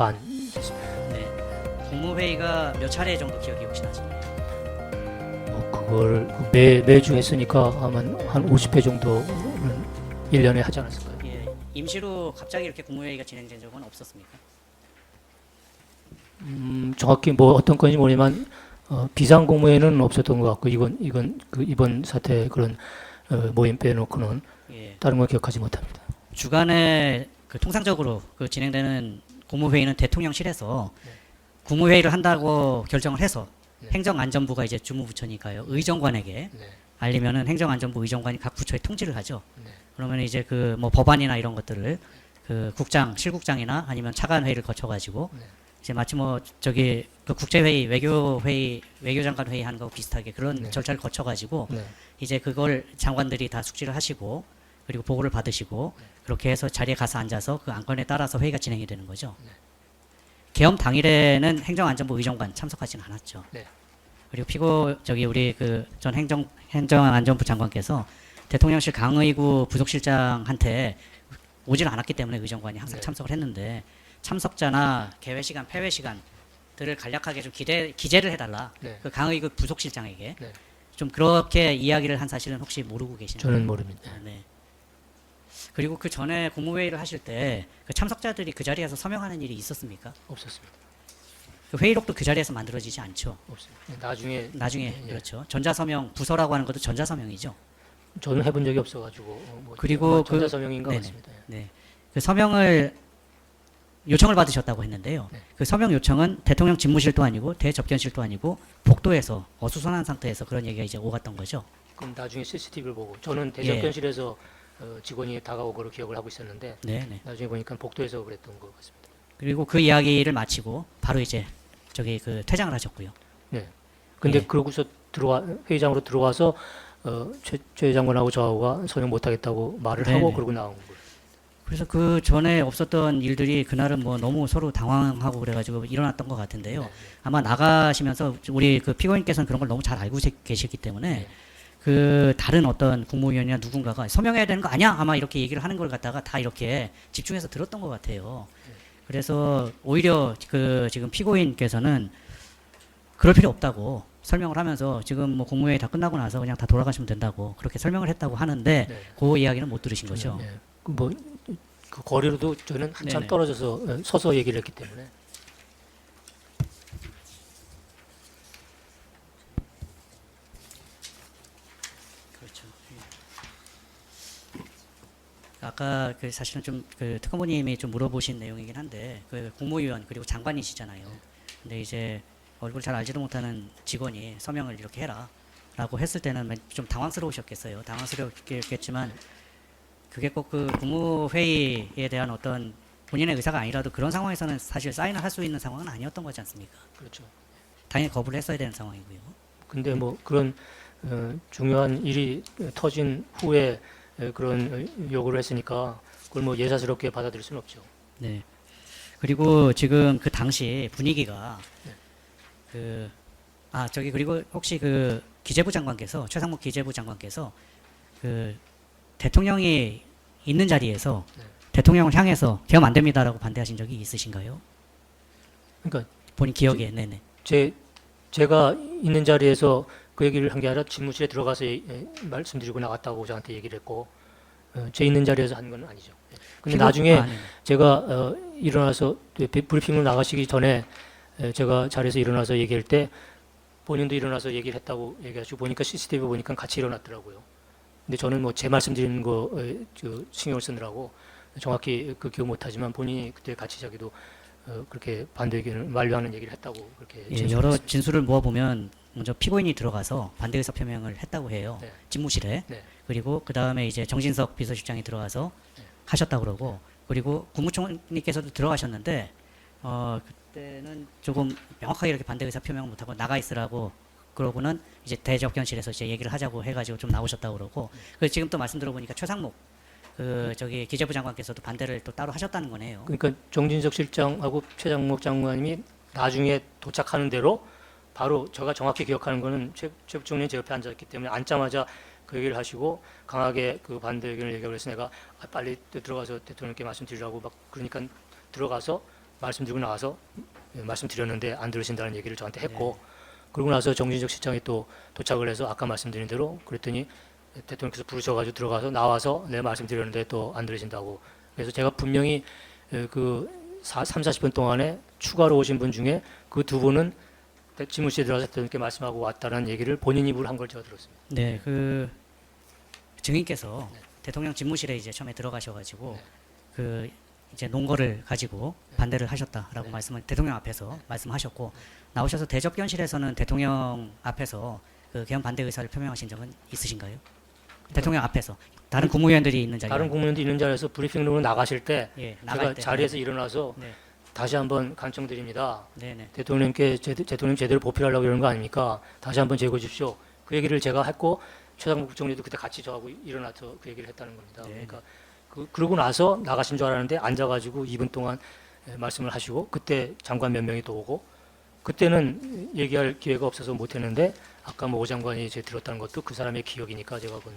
반. 네. 국무회의가 몇 차례 정도 기억이 혹시 나시나요? 그걸 매주 했으니까 아마 한 50회 정도는 1년에 하지 않았을까요? 예. 임시로 갑자기 이렇게 국무회의가 진행된 적은 없었습니까? 정확히 뭐 어떤 건지 모르지만 비상공무회는 없었던 것 같고 이번 사태 그런 모임 빼놓고는 예. 다른 걸 기억하지 못합니다. 주간에 그 통상적으로 그 진행되는 국무회의는 대통령실에서 국무회의를 한다고 결정을 해서 행정안전부가 이제 주무부처니까요. 의정관에게 알리면은 행정안전부 의정관이 각 부처에 통지를 하죠. 그러면 이제 그 뭐 법안이나 이런 것들을 그 국장, 실국장이나 아니면 차관 회의를 거쳐가지고 이제 마치 뭐 저기 그 국제회의, 외교회의, 외교장관 회의 하는 거 비슷하게 그런 절차를 거쳐가지고 이제 그걸 장관들이 다 숙지를 하시고 그리고 보고를 받으시고 그렇게 해서 자리에 가서 앉아서 그 안건에 따라서 회의가 진행이 되는 거죠. 계엄 당일에는 행정안전부 의정관 참석하지는 않았죠. 그리고 우리 그 전 행정안전부 장관께서 대통령실 강의구 부속실장한테 오질 않았기 때문에 의정관이 항상 참석을 했는데 참석자나 개회 시간, 폐회 시간들을 간략하게 좀 기재를 해달라. 그 강의구 부속실장에게 좀 그렇게 이야기를 한 사실은 혹시 모르고 계시나요? 저는 모릅니다. 네. 그리고 그 전에 국무회의를 하실 때 그 참석자들이 그 자리에서 서명하는 일이 있었습니까? 없었습니다. 그 회의록도 그 자리에서 만들어지지 않죠. 없습니다. 나중에 그렇죠. 전자서명 부서라고 하는 것도 전자서명이죠. 저는 해본 적이 없어가지고 그리고 전자서명인가 네네. 같습니다. 네. 그 서명을 요청을 받으셨다고 했는데요. 그 서명 요청은 대통령 집무실도 아니고 대접견실도 아니고 복도에서 어수선한 상태에서 그런 얘기가 이제 오갔던 거죠. 그럼 나중에 CCTV를 보고 저는 대접견실에서 직원이 다가오고 그걸 기억을 하고 있었는데 네네. 나중에 보니까 복도에서 그랬던 것 같습니다. 그리고 그 이야기를 마치고 바로 이제 저기 그 퇴장을 하셨고요. 네. 근데 예. 그러고서 회의장으로 들어와서 최 장관하고 저하고가 서명 못하겠다고 말을 네네. 하고 그러고 나온 거예요. 그래서 그 전에 없었던 일들이 그날은 뭐 너무 서로 당황하고 그래가지고 일어났던 것 같은데요. 아마 나가시면서 우리 그 피고인께서는 그런 걸 너무 잘 알고 계시기 때문에 그 다른 어떤 국무위원이나 누군가가 서명해야 되는 거 아니야? 아마 이렇게 얘기를 하는 걸 갖다가 다 이렇게 집중해서 들었던 것 같아요. 그래서 오히려 그 지금 피고인께서는 그럴 필요 없다고 설명을 하면서 지금 뭐 국무회의 다 끝나고 나서 그냥 다 돌아가시면 된다고 그렇게 설명을 했다고 하는데 그 이야기는 못 들으신 거죠. 그 거리로도 저는 한참 네네. 떨어져서 서서 얘기를 했기 때문에 그렇죠. 아까 그 사실은 좀 그 특검부님이 좀 물어보신 내용이긴 한데 그 국무위원 그리고 장관이시잖아요. 근데 이제 얼굴 잘 알지도 못하는 직원이 서명을 이렇게 해라라고 했을 때는 좀 당황스러우셨겠어요. 당황스러웠겠지만 그게 꼭 그 국무회의에 대한 어떤 본인의 의사가 아니라도 그런 상황에서는 사실 사인을 할 수 있는 상황은 아니었던 거지 않습니까? 그렇죠. 당연히 거부를 했어야 되는 상황이고요. 근데 뭐 그런 중요한 일이 터진 후에 그런 요구를 했으니까 그걸 뭐 예사스럽게 받아들일 수는 없죠. 네. 그리고 지금 그 당시 분위기가 그리고 혹시 그 기재부 장관께서 최상목 기재부 장관께서 그 대통령이 있는 자리에서 대통령을 향해서 계엄 안 됩니다라고 반대하신 적이 있으신가요? 그러니까 본인 기억에 네네. 제가 있는 자리에서 그 얘기를 한 게 아니라 집무실에 들어가서 말씀드리고 나갔다고 저한테 얘기를 했고 제 있는 자리에서 한 건 아니죠. 근데 나중에 네네. 제가 일어나서 브리핑을 나가시기 전에 제가 자리에서 일어나서 얘기할 때 본인도 일어나서 얘기를 했다고 얘기하시고 보니까 CCTV 보니까 같이 일어났더라고요. 근데 저는 뭐 제 말씀드리는 거 신경을 쓰느라고 정확히 그 기억 못하지만 본인이 그때 같이 자기도 그렇게 반대 의견을 만류하는 얘기를 했다고 그렇게 예, 여러 진술을 모아보면 먼저 피고인이 들어가서 반대 의사 표명을 했다고 해요. 네. 집무실에. 네. 그리고 그 다음에 이제 정진석 비서실장이 들어가서 하셨다고 그러고 그리고 국무총리께서도 들어가셨는데 그때는 조금 명확하게 이렇게 반대 의사 표명을 못하고 나가 있으라고 그러고는 이제 대접견실에서 이제 얘기를 하자고 해가지고 좀 나오셨다고 그러고 그래서 지금 또 말씀 들어보니까 최상목 그 저기 기재부 장관께서도 반대를 또 따로 하셨다는 거네요. 그러니까 정진석 실장하고 최장목 장관님이 나중에 도착하는 대로 바로 제가 정확히 기억하는 거는 최 부총리는 제 옆에 앉았기 때문에 앉자마자 그 얘기를 하시고 강하게 그 반대 의견을 얘기하고 그래서 내가 빨리 들어가서 대통령께 말씀드리라고 막 그러니까 들어가서 말씀드리고 나와서 말씀드렸는데 안 들으신다는 얘기를 저한테 했고 그러고 나서 정진석 실장이 또 도착을 해서 아까 말씀드린 대로 그랬더니 대통령께서 부르셔가지고 들어가서 나와서 내 말씀드렸는데 또 안 들으신다고 그래서 제가 분명히 그 3, 40분 동안에 추가로 오신 분 중에 그 두 분은 집무실에 들어가서 대통령께 말씀하고 왔다는 얘기를 본인 입으로 한 걸 제가 들었습니다. 네, 그 증인께서 대통령 집무실에 이제 처음에 들어가셔가지고 그 이제 논거를 가지고 반대를 하셨다라고 말씀을 대통령 앞에서 말씀하셨고 나오셔서 대접견실에서는 대통령 앞에서 그 개헌 반대 의사를 표명하신 적은 있으신가요? 대통령 앞에서 다른 국무위원들이 있는 자리에 다른 국무위원들이 있는 자리에서 브리핑룸으로 나가실 때 예, 제가 나갈 때 자리에서 일어나서 네, 다시 한번 간청드립니다. 네, 네. 대통령께 대통령 제대로 보필하려고 이러는 거 아닙니까? 다시 한번 재고해 주십시오. 그 얘기를 제가 했고 최상국 국정원도 그때 같이 저하고 일어나서 그 얘기를 했다는 겁니다. 네. 그러니까 그러고 나서 나가신 줄 알았는데 앉아가지고 2분 동안 말씀을 하시고 그때 장관 몇 명이 또 오고 그때는 얘기할 기회가 없어서 못했는데 아까 뭐 오 장관이 제 들었다는 것도 그 사람의 기억이니까 제가 그건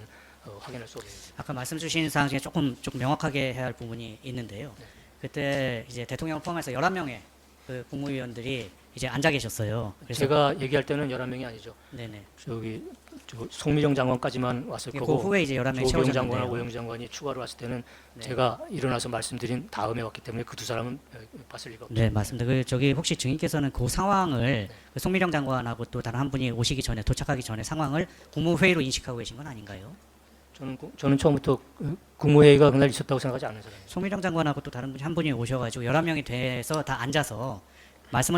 확인할 수 없습니다. 아까 말씀 주신 사항 중에 조금 명확하게 해야 할 부분이 있는데요. 그때 이제 대통령을 포함해서 11명의 그 국무위원들이 이제 앉아 계셨어요. 그래서 제가 얘기할 때는 11명이 아니죠. 네네. 저기 송미령 장관까지만 왔을 그 거고 후에 이제 11명이 조경 장관하고 채워졌는데요. 오영 장관이 추가로 왔을 때는 네. 제가 일어나서 말씀드린 다음에 왔기 때문에 그 두 사람은 봤을 리가 없죠. 네, 맞습니다. 그 저기 혹시 증인께서는 그 상황을 그 송미령 장관하고 또 다른 한 분이 오시기 전에 도착하기 전에 상황을 국무회의로 인식하고 계신 건 아닌가요? 저는 처음부터 국무회의가 그날 있었다고 생각하지 않는 사람입니다. 송미령 장관하고 또 다른 한 분이 오셔가지고 11명이 돼서 다 앉아서 말씀을